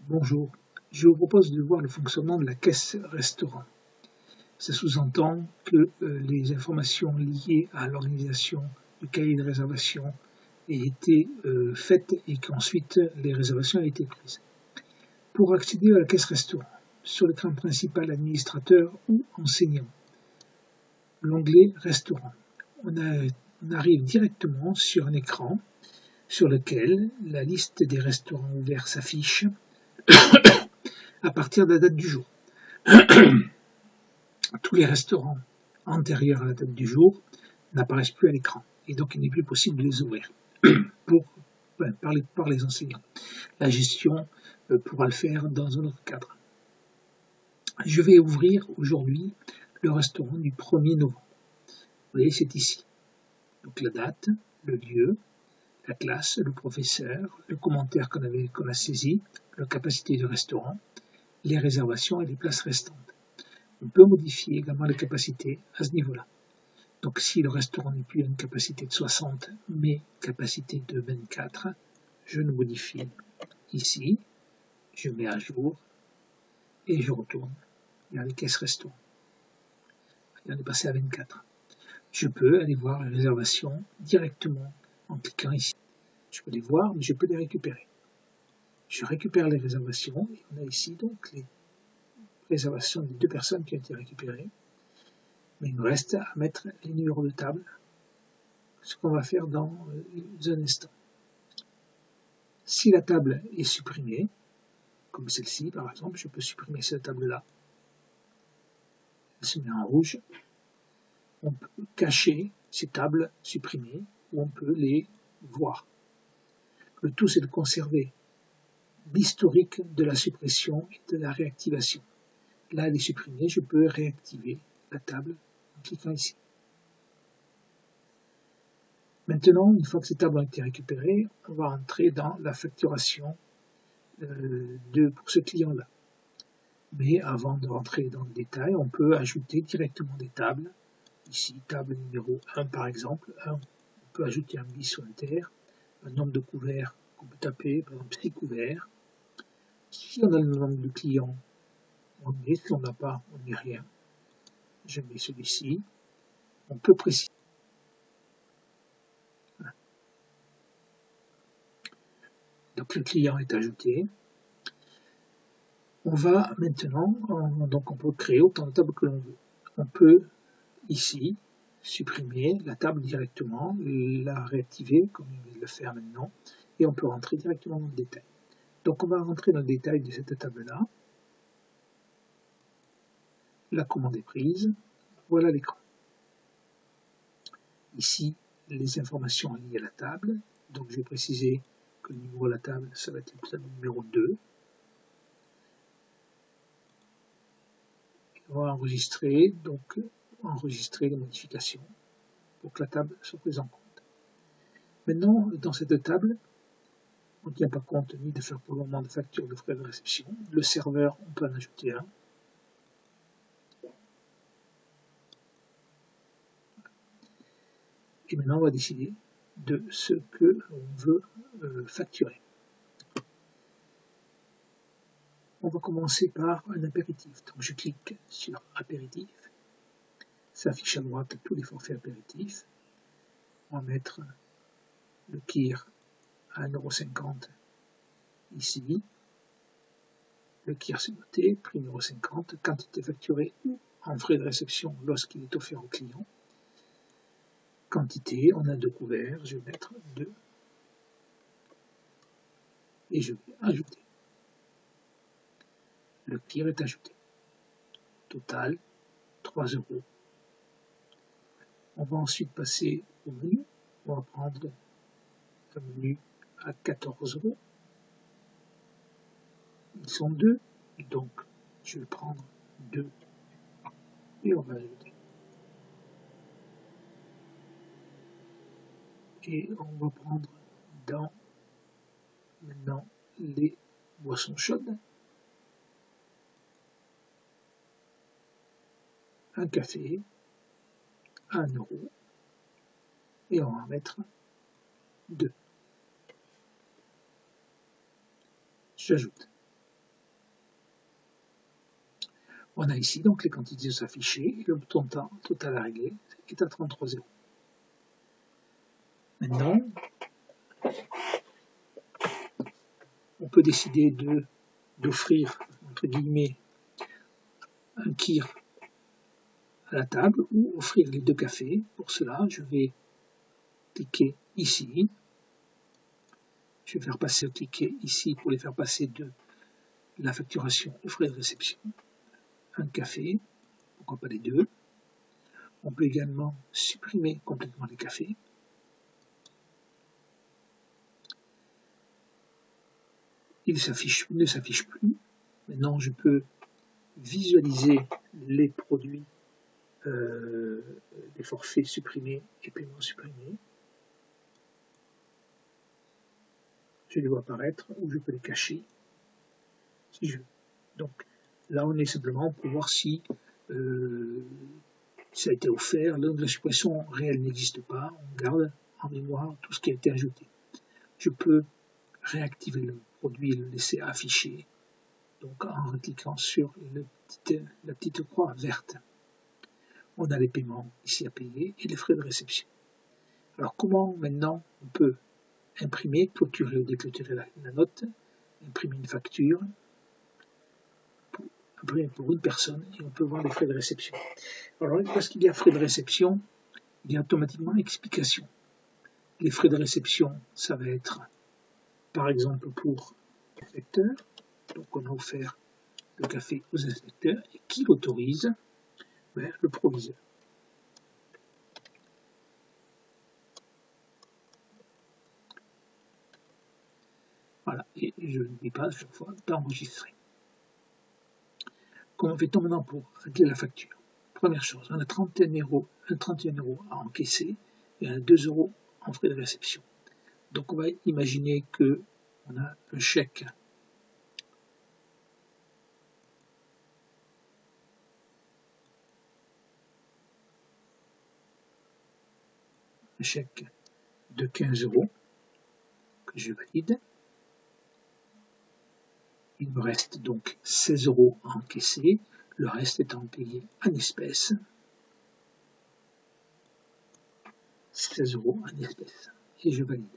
Bonjour, je vous propose de voir le fonctionnement de la caisse restaurant. Ça sous-entend que les informations liées à l'organisation du cahier de réservation aient été faites et qu'ensuite les réservations aient été prises. Pour accéder à la caisse restaurant, sur l'écran principal administrateur ou enseignant, l'onglet restaurant, on arrive directement sur un écran sur lequel la liste des restaurants ouverts s'affiche à partir de la date du jour. Tous les restaurants antérieurs à la date du jour n'apparaissent plus à l'écran et donc il n'est plus possible de les ouvrir par les enseignants. La gestion pourra le faire dans un autre cadre. Je vais ouvrir aujourd'hui le restaurant du 1er novembre. Vous voyez, c'est ici. Donc la date, le lieu, la classe, le professeur, le commentaire qu'on a saisi, la capacité du restaurant, les réservations et les places restantes. On peut modifier également les capacités à ce niveau-là. Donc si le restaurant n'est plus à une capacité de 60, mais capacité de 24, je le modifie ici, je mets à jour et je retourne vers les caisses restaurant. Et on est passé à 24. Je peux aller voir les réservations directement en cliquant ici. Je peux les voir, mais je peux les récupérer. Je récupère les réservations et on a ici donc les réservations des 2 personnes qui ont été récupérées. Mais il me reste à mettre les numéros de table, ce qu'on va faire dans un instant. Si la table est supprimée, comme celle-ci par exemple, je peux supprimer cette table-là. Elle se met en rouge. On peut cacher ces tables supprimées ou on peut les voir. Le tout, c'est de conserver l'historique de la suppression et de la réactivation. Là, elle est supprimée, je peux réactiver la table en cliquant ici. Maintenant, une fois que ces tables ont été récupérées, on va entrer dans la facturation pour ce client-là. Mais avant de rentrer dans le détail, on peut ajouter directement des tables. Ici, table numéro 1 par exemple. On peut ajouter un bis ou un ter, un nombre de couverts qu'on peut taper, par exemple 6 couverts. Si on a le nombre de clients, on met, si on n'a pas, on met rien. Je mets celui-ci. On peut préciser. Voilà. Donc le client est ajouté. On va maintenant, donc on peut créer autant de tables que l'on veut. On peut ici supprimer la table directement, la réactiver comme il va le faire maintenant, et on peut rentrer directement dans le détail. Donc on va rentrer dans le détail de cette table-là. La commande est prise. Voilà l'écran. Ici, les informations liées à la table. Donc je vais préciser que le numéro de la table, ça va être le numéro 2. On va enregistrer, donc enregistrer les modifications pour que la table soit prise en compte. Maintenant, dans cette table, on ne tient pas compte ni de faire pour le moment de facture de frais de réception. Le serveur, on peut en ajouter un. Et maintenant, on va décider de ce que l'on veut facturer. On va commencer par un apéritif. Donc je clique sur apéritif. Ça affiche à droite tous les forfaits apéritifs. On va mettre le kir à 1,50 € ici. Le kir c'est noté, prix 1,50 €, quantité facturée ou en frais de réception lorsqu'il est offert au client. Quantité, on a 2 couverts, je vais mettre 2. Et je vais ajouter. Le kir est ajouté. Total, 3 €. On va ensuite passer au menu. On va prendre un menu à 14 €. Ils sont 2, donc je vais prendre 2 et on va ajouter. Et on va prendre dans maintenant les boissons chaudes. Un café à 1 € et on va en mettre 2. J'ajoute. On a ici donc les quantités s'afficher et le bouton total à régler est à 33,0. Maintenant, on peut décider d'offrir, entre guillemets, un kir à la table ou offrir les 2 cafés. Pour cela, je vais cliquer ici. Je vais faire passer le ticket ici pour les faire passer de la facturation aux frais de réception. Un café, pourquoi pas les 2. On peut également supprimer complètement les cafés. Il ne s'affiche plus. Maintenant, je peux visualiser les produits, les forfaits supprimés et paiements supprimés. Je les vois apparaître ou je peux les cacher si je veux. Donc là, on est simplement pour voir si ça a été offert. Là, la suppression réelle n'existe pas. On garde en mémoire tout ce qui a été ajouté. Je peux réactiver le produit et le laisser afficher, donc en cliquant sur la petite croix verte. On a les paiements ici à payer et les frais de réception. Alors comment maintenant on peut imprimer, clôturer ou déclôturer la note, imprimer une facture, imprimer pour une personne et on peut voir les frais de réception. Alors lorsqu'il y a frais de réception, il y a automatiquement explication. Les frais de réception, ça va être par exemple pour l'inspecteur, donc on a offert le café aux inspecteurs et qui l'autorise? Le proviseur. Voilà, et je n'oublie pas à chaque fois d'enregistrer. Comment fait-on maintenant pour régler la facture? Première chose, on a 31 € à encaisser et 2 € en frais de réception. Donc on va imaginer que on a un chèque de 15 € que je valide. Il me reste donc 16 € à encaisser, le reste étant payé en espèces. 16 € en espèces. Et je valide.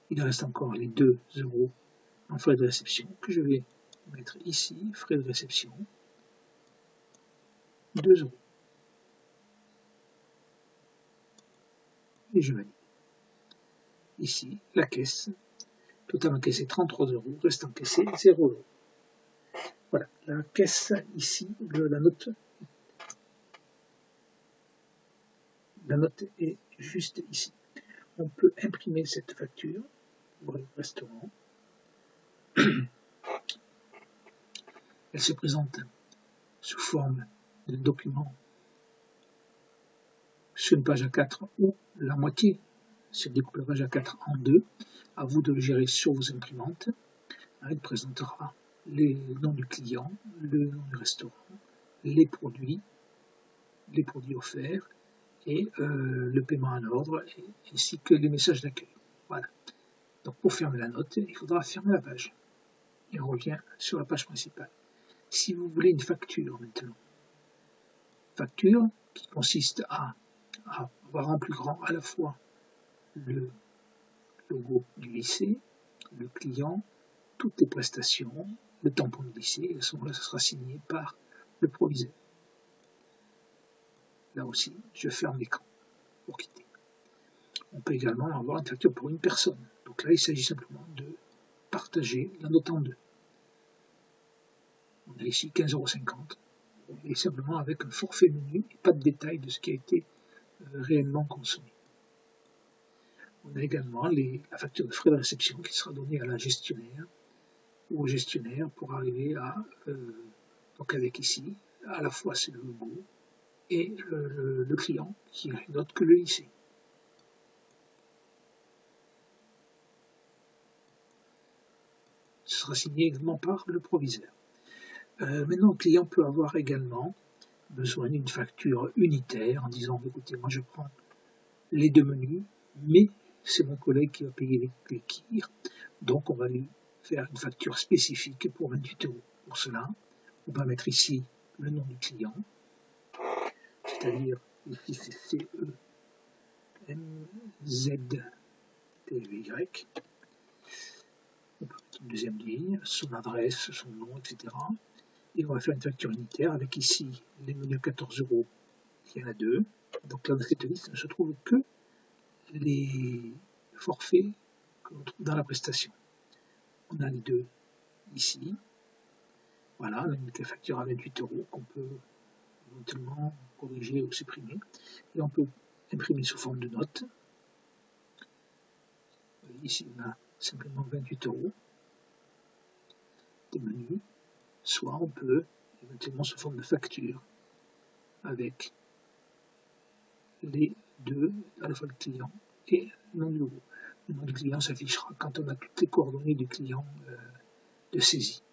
Il reste encore les 2 € en frais de réception que je vais mettre ici, frais de réception, 2 €. Et je valide. Ici, la caisse, total encaissé 33 €, reste encaissé 0 €. Voilà, la caisse ici, la note est juste ici. On peut imprimer cette facture pour le restaurant. Elle se présente sous forme de document sur une page A4 ou la moitié se découpe la page A4 en 2. À vous de le gérer sur vos imprimantes. Elle présentera le nom du client, le nom du restaurant, les produits offerts et le paiement à l'ordre ainsi que les messages d'accueil. Voilà. Donc pour fermer la note, il faudra fermer la page. Et on revient sur la page principale. Si vous voulez une facture maintenant, facture qui consiste à avoir en plus grand à la fois le logo du lycée, le client, toutes les prestations, le tampon du lycée, et à ce moment-là, ce sera signé par le proviseur. Là aussi, je ferme l'écran pour quitter. On peut également avoir une facture pour une personne. Donc là, il s'agit simplement de partager la note en 2. On a ici 15,50 € et simplement avec un forfait menu et pas de détail de ce qui a été réellement consommé. On a également la facture de frais de réception qui sera donnée à la gestionnaire ou au gestionnaire pour arriver à, donc avec ici, à la fois c'est le logo et le client qui note que le lycée. Ce sera signé également par le proviseur. Maintenant, le client peut avoir également besoin d'une facture unitaire en disant écoutez, moi je prends les 2 menus, mais c'est mon collègue qui va payer les kirs, donc on va lui faire une facture spécifique pour 28 €. Pour cela, on va mettre ici le nom du client, c'est-à-dire ici c'est CEMZTVY. On peut mettre une deuxième ligne, son adresse, son nom, etc. Et on va faire une facture unitaire avec ici les menus 14 €, il y en a 2. Donc là, dans cette liste ne se trouvent que les forfaits que l'on trouve dans la prestation. On a les 2 ici. Voilà, donc la facture à 28 € qu'on peut éventuellement corriger ou supprimer. Et on peut imprimer sous forme de note. Ici, on a simplement 28 € des menus. Soit on peut éventuellement sous forme de facture avec les 2, à la fois le client et le nom du logo. Le nom du client s'affichera quand on a toutes les coordonnées du client de saisie.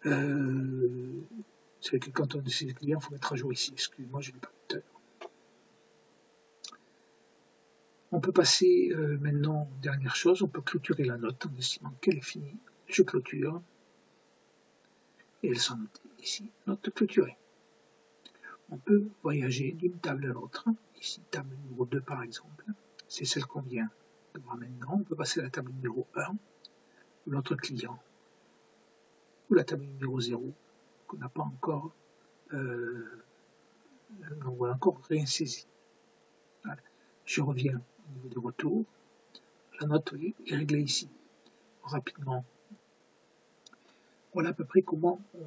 C'est vrai que quand on saisit le client, il faut mettre à jour ici. Excusez-moi, je ne l'ai pas vu tout à l'heure. On peut passer maintenant aux dernières choses. On peut clôturer la note en estimant qu'elle est finie. Je clôture. Et elles sont notées ici. Note clôturée. On peut voyager d'une table à l'autre. Ici, table numéro 2 par exemple. C'est celle qu'on vient de voir maintenant. On peut passer à la table numéro 1, l'autre client, ou la table numéro 0, qu'on n'a pas encore, on voit encore rien saisi. Voilà. Je reviens au niveau du retour. La note est réglée ici. Rapidement. Voilà à peu près comment on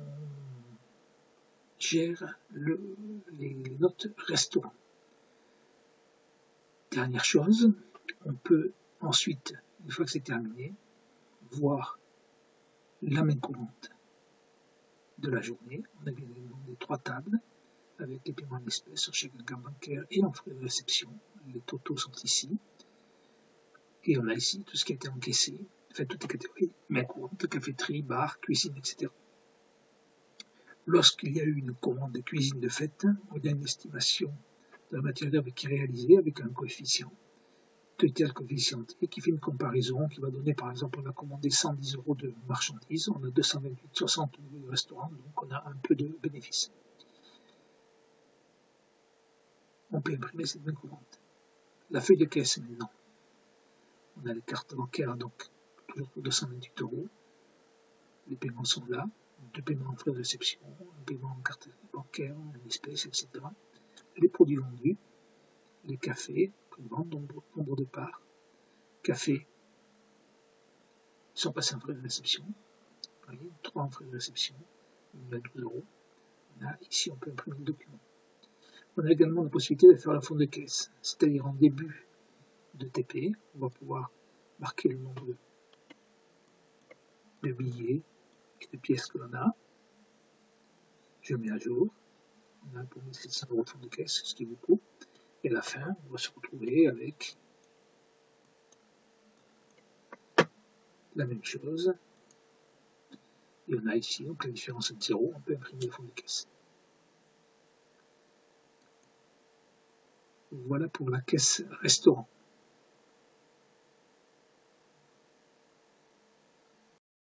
gère les notes restaurants. Dernière chose, on peut ensuite, une fois que c'est terminé, voir la main courante de la journée. On a bien évidemment les 3 tables avec les paiements en espèces sur chèque bancaire et en frais de réception. Les totaux sont ici. Et on a ici tout ce qui a été encaissé, enfin toutes les catégories, main courante, caféterie, bar, cuisine, etc. Lorsqu'il y a eu une commande de cuisine de fait, on a une estimation de la matière d'œuvre qui est réalisée avec un coefficient, tel coefficient T, qui fait une comparaison, qui va donner par exemple, on a commandé 110 € de marchandises, on a 228,60 € de restaurant, donc on a un peu de bénéfice. On peut imprimer cette main courante. La feuille de caisse maintenant. On a les cartes bancaires, donc toujours pour 228 €. Les paiements sont là. 2 paiements en frais de réception, un paiement en carte bancaire, en espèces, etc. Les produits vendus, les cafés, prix de vente, nombre de parts, café, sont passés en frais de réception. Vous voyez, 3 en frais de réception, il y a 12 €. Ici, on peut imprimer le document. On a également la possibilité de faire la fond de caisse, c'est-à-dire en début de TP, on va pouvoir marquer le nombre de billets et de pièces que l'on a. Je mets à jour. On a pour 1700 € de fond de caisse, ce qui est beaucoup. Et à la fin, on va se retrouver avec la même chose. Et on a ici donc la différence entre 0, on peut imprimer le fond de caisse. Voilà pour la caisse restaurant.